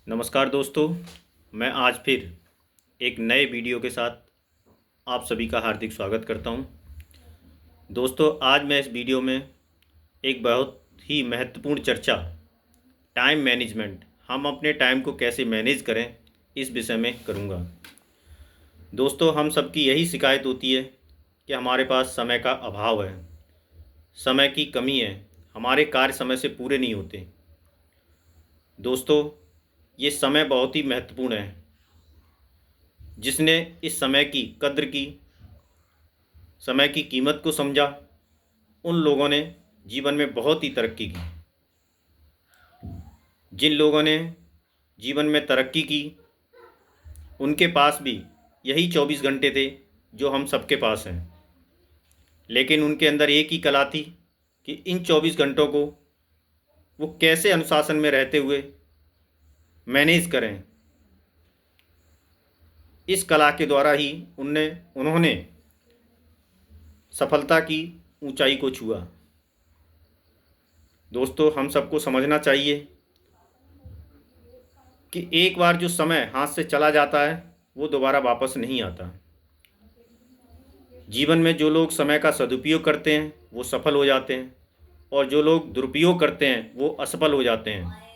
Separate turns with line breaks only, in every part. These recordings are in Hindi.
नमस्कार दोस्तों, मैं आज फिर एक नए वीडियो के साथ आप सभी का हार्दिक स्वागत करता हूं। दोस्तों, आज मैं इस वीडियो में एक बहुत ही महत्वपूर्ण चर्चा टाइम मैनेजमेंट, हम अपने टाइम को कैसे मैनेज करें, इस विषय में करूंगा। दोस्तों, हम सबकी यही शिकायत होती है कि हमारे पास समय का अभाव है, समय की कमी है, हमारे कार्य समय से पूरे नहीं होते। दोस्तों, ये समय बहुत ही महत्वपूर्ण है। जिसने इस समय की कद्र की, समय की कीमत को समझा, उन लोगों ने जीवन में बहुत ही तरक्की की। जिन लोगों ने जीवन में तरक्की की, उनके पास भी यही 24 घंटे थे जो हम सबके पास हैं। लेकिन उनके अंदर एक ही कला थी कि इन 24 घंटों को वो कैसे अनुशासन में रहते हुए मैनेज करें। इस कला के द्वारा ही उन्होंने सफलता की ऊंचाई को छुआ। दोस्तों, हम सबको समझना चाहिए कि एक बार जो समय हाथ से चला जाता है वो दोबारा वापस नहीं आता। जीवन में जो लोग समय का सदुपयोग करते हैं वो सफल हो जाते हैं, और जो लोग दुरुपयोग करते हैं वो असफल हो जाते हैं।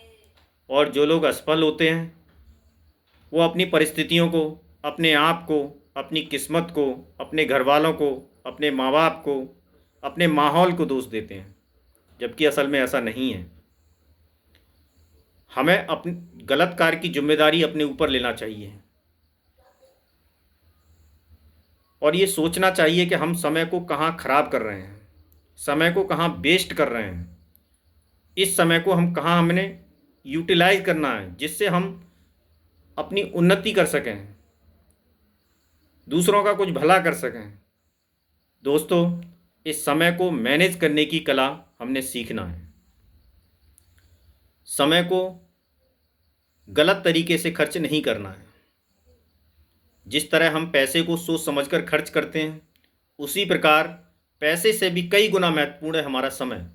और जो लोग असफल होते हैं वो अपनी परिस्थितियों को, अपने आप को, अपनी किस्मत को, अपने घर वालों को, अपने माँ बाप को, अपने माहौल को दोष देते हैं, जबकि असल में ऐसा नहीं है। हमें अपने गलत कार्य की जिम्मेदारी अपने ऊपर लेना चाहिए और ये सोचना चाहिए कि हम समय को कहाँ खराब कर रहे हैं, समय को कहाँ वेस्ट कर रहे हैं। इस समय को हम कहाँ हमने यूटिलाइज करना है, जिससे हम अपनी उन्नति कर सकें, दूसरों का कुछ भला कर सकें। दोस्तों, इस समय को मैनेज करने की कला हमने सीखना है। समय को गलत तरीके से खर्च नहीं करना है। जिस तरह हम पैसे को सोच समझकर खर्च करते हैं, उसी प्रकार पैसे से भी कई गुना महत्वपूर्ण है हमारा समय।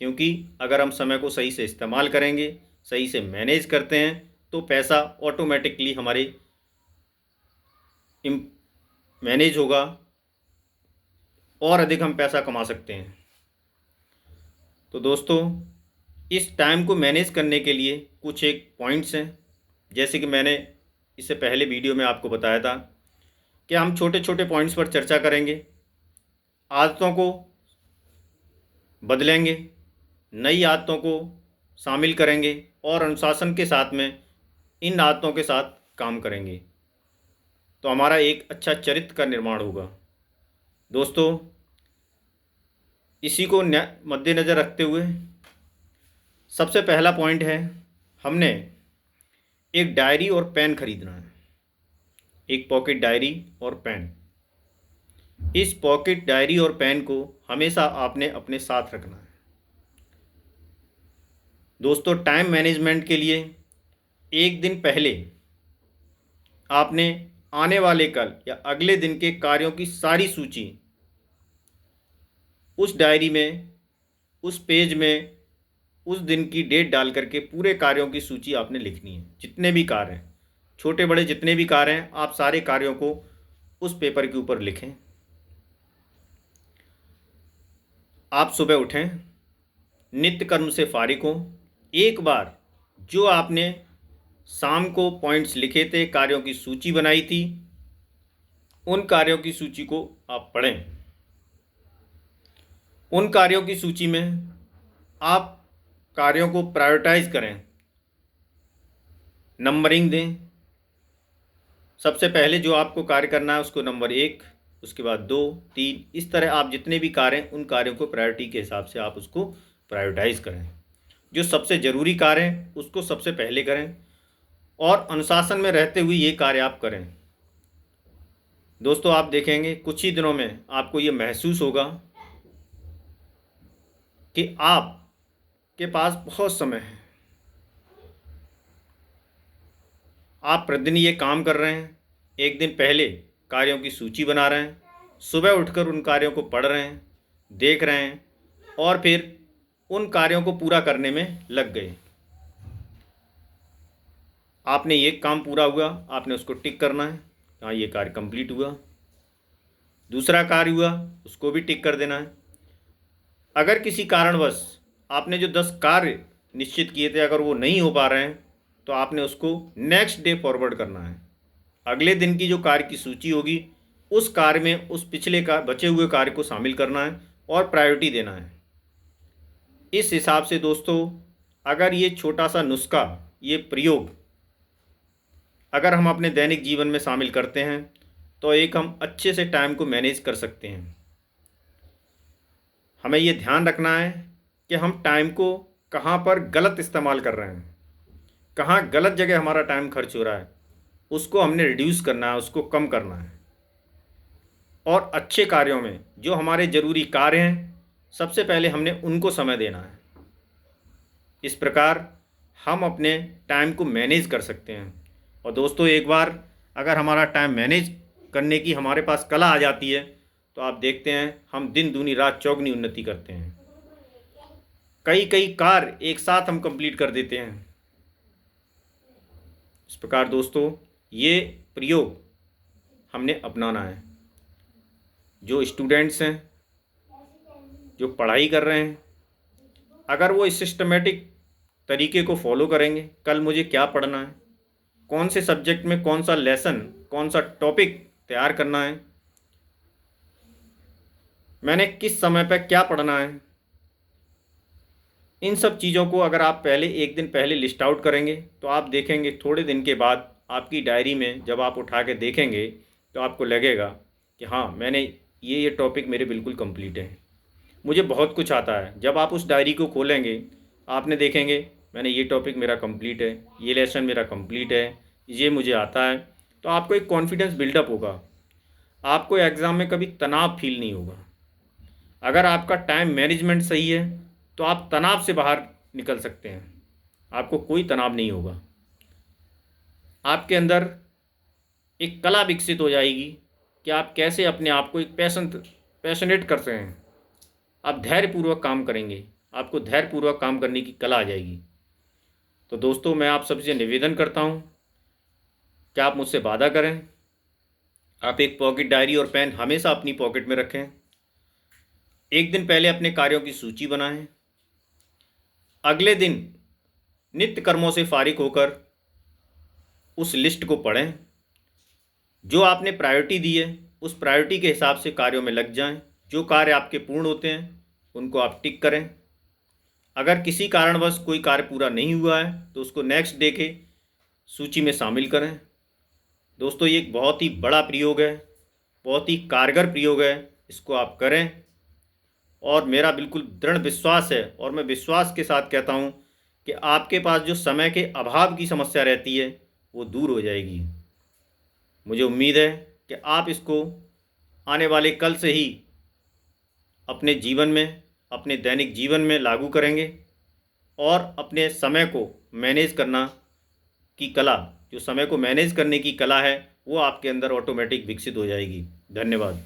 क्योंकि अगर हम समय को सही से इस्तेमाल करेंगे, सही से मैनेज करते हैं, तो पैसा ऑटोमेटिकली हमारे मैनेज होगा और अधिक हम पैसा कमा सकते हैं। तो दोस्तों, इस टाइम को मैनेज करने के लिए कुछ एक पॉइंट्स हैं, जैसे कि मैंने इससे पहले वीडियो में आपको बताया था कि हम छोटे छोटे पॉइंट्स पर चर्चा करेंगे, आदतों को बदलेंगे, नई आदतों को शामिल करेंगे और अनुशासन के साथ में इन आदतों के साथ काम करेंगे, तो हमारा एक अच्छा चरित्र का निर्माण होगा। दोस्तों, इसी को मद्देनज़र रखते हुए सबसे पहला पॉइंट है, हमने एक डायरी और पेन खरीदना है। एक पॉकेट डायरी और पेन। इस पॉकेट डायरी और पेन को हमेशा आपने अपने साथ रखना है। दोस्तों, टाइम मैनेजमेंट के लिए एक दिन पहले आपने आने वाले कल या अगले दिन के कार्यों की सारी सूची उस डायरी में, उस पेज में, उस दिन की डेट डाल करके पूरे कार्यों की सूची आपने लिखनी है। जितने भी कार्य हैं, छोटे बड़े जितने भी कार्य हैं, आप सारे कार्यों को उस पेपर के ऊपर लिखें। आप सुबह उठें, नित्य कर्म से फारिग हों, एक बार जो आपने शाम को पॉइंट्स लिखे थे, कार्यों की सूची बनाई थी, उन कार्यों की सूची को आप पढ़ें। उन कार्यों की सूची में आप कार्यों को प्रायोरिटाइज करें, नंबरिंग दें। सबसे पहले जो आपको कार्य करना है उसको नंबर 1, उसके बाद 2, 3, इस तरह आप जितने भी कार्य हैं उन कार्यों को प्रायोरिटी के हिसाब से आप उसको प्रायोरिटाइज करें। जो सबसे ज़रूरी कार्य हैं उसको सबसे पहले करें और अनुशासन में रहते हुए ये कार्य आप करें। दोस्तों, आप देखेंगे कुछ ही दिनों में आपको ये महसूस होगा कि आपके पास बहुत समय है। आप प्रतिदिन ये काम कर रहे हैं, एक दिन पहले कार्यों की सूची बना रहे हैं, सुबह उठकर उन कार्यों को पढ़ रहे हैं, देख रहे हैं और फिर उन कार्यों को पूरा करने में लग गए। आपने ये काम पूरा हुआ, आपने उसको टिक करना है, हाँ ये कार्य कंप्लीट हुआ। दूसरा कार्य हुआ, उसको भी टिक कर देना है। अगर किसी कारणवश आपने जो 10 कार्य निश्चित किए थे अगर वो नहीं हो पा रहे हैं तो आपने उसको नेक्स्ट डे फॉरवर्ड करना है। अगले दिन की जो कार्य की सूची होगी उस कार्य में उस पिछले का बचे हुए कार्य को शामिल करना है और प्रायोरिटी देना है। इस हिसाब से दोस्तों, अगर ये छोटा सा नुस्खा, ये प्रयोग अगर हम अपने दैनिक जीवन में शामिल करते हैं तो एक हम अच्छे से टाइम को मैनेज कर सकते हैं। हमें ये ध्यान रखना है कि हम टाइम को कहाँ पर गलत इस्तेमाल कर रहे हैं, कहाँ गलत जगह हमारा टाइम खर्च हो रहा है, उसको हमने रिड्यूस करना है, उसको कम करना है। और अच्छे कार्यों में जो हमारे ज़रूरी कार्य हैं सबसे पहले हमने उनको समय देना है। इस प्रकार हम अपने टाइम को मैनेज कर सकते हैं। और दोस्तों, एक बार अगर हमारा टाइम मैनेज करने की हमारे पास कला आ जाती है तो आप देखते हैं हम दिन दूनी रात चौगुनी उन्नति करते हैं। कई कई कार्य एक साथ हम कंप्लीट कर देते हैं। इस प्रकार दोस्तों, ये प्रयोग हमने अपनाना है। जो स्टूडेंट्स हैं, जो पढ़ाई कर रहे हैं, अगर वो इस सिस्टमेटिक तरीके को फॉलो करेंगे, कल मुझे क्या पढ़ना है, कौन से सब्जेक्ट में कौन सा लेसन, कौन सा टॉपिक तैयार करना है, मैंने किस समय पर क्या पढ़ना है, इन सब चीज़ों को अगर आप पहले एक दिन पहले लिस्ट आउट करेंगे तो आप देखेंगे थोड़े दिन के बाद आपकी डायरी में जब आप उठा के देखेंगे तो आपको लगेगा कि हाँ, मैंने ये टॉपिक मेरे बिल्कुल कंप्लीट है, मुझे बहुत कुछ आता है। जब आप उस डायरी को खोलेंगे आपने देखेंगे मैंने ये टॉपिक मेरा कंप्लीट है, ये लेसन मेरा कंप्लीट है, ये मुझे आता है, तो आपको एक कॉन्फिडेंस बिल्डअप होगा। आपको एग्ज़ाम में कभी तनाव फील नहीं होगा। अगर आपका टाइम मैनेजमेंट सही है तो आप तनाव से बाहर निकल सकते हैं, आपको कोई तनाव नहीं होगा। आपके अंदर एक कला विकसित हो जाएगी कि आप कैसे अपने आप को एक पैशनेट कर सकें। आप धैर्यपूर्वक काम करेंगे, आपको धैर्यपूर्वक काम करने की कला आ जाएगी। तो दोस्तों, मैं आप सबसे निवेदन करता हूँ कि आप मुझसे वादा करें, आप एक पॉकेट डायरी और पेन हमेशा अपनी पॉकेट में रखें। एक दिन पहले अपने कार्यों की सूची बनाएं। अगले दिन नित्य कर्मों से फारिग होकर उस लिस्ट को पढ़ें। जो आपने प्रायोरिटी दी है उस प्रायोरिटी के हिसाब से कार्यों में लग जाएं। जो कार्य आपके पूर्ण होते हैं उनको आप टिक करें। अगर किसी कारणवश कोई कार्य पूरा नहीं हुआ है तो उसको नेक्स्ट डे के सूची में शामिल करें। दोस्तों, ये एक बहुत ही बड़ा प्रयोग है, बहुत ही कारगर प्रयोग है, इसको आप करें। और मेरा बिल्कुल दृढ़ विश्वास है और मैं विश्वास के साथ कहता हूँ कि आपके पास जो समय के अभाव की समस्या रहती है वो दूर हो जाएगी। मुझे उम्मीद है कि आप इसको आने वाले कल से ही अपने जीवन में, अपने दैनिक जीवन में लागू करेंगे और अपने समय को मैनेज करना की कला, जो समय को मैनेज करने की कला है, वो आपके अंदर ऑटोमेटिक विकसित हो जाएगी। धन्यवाद।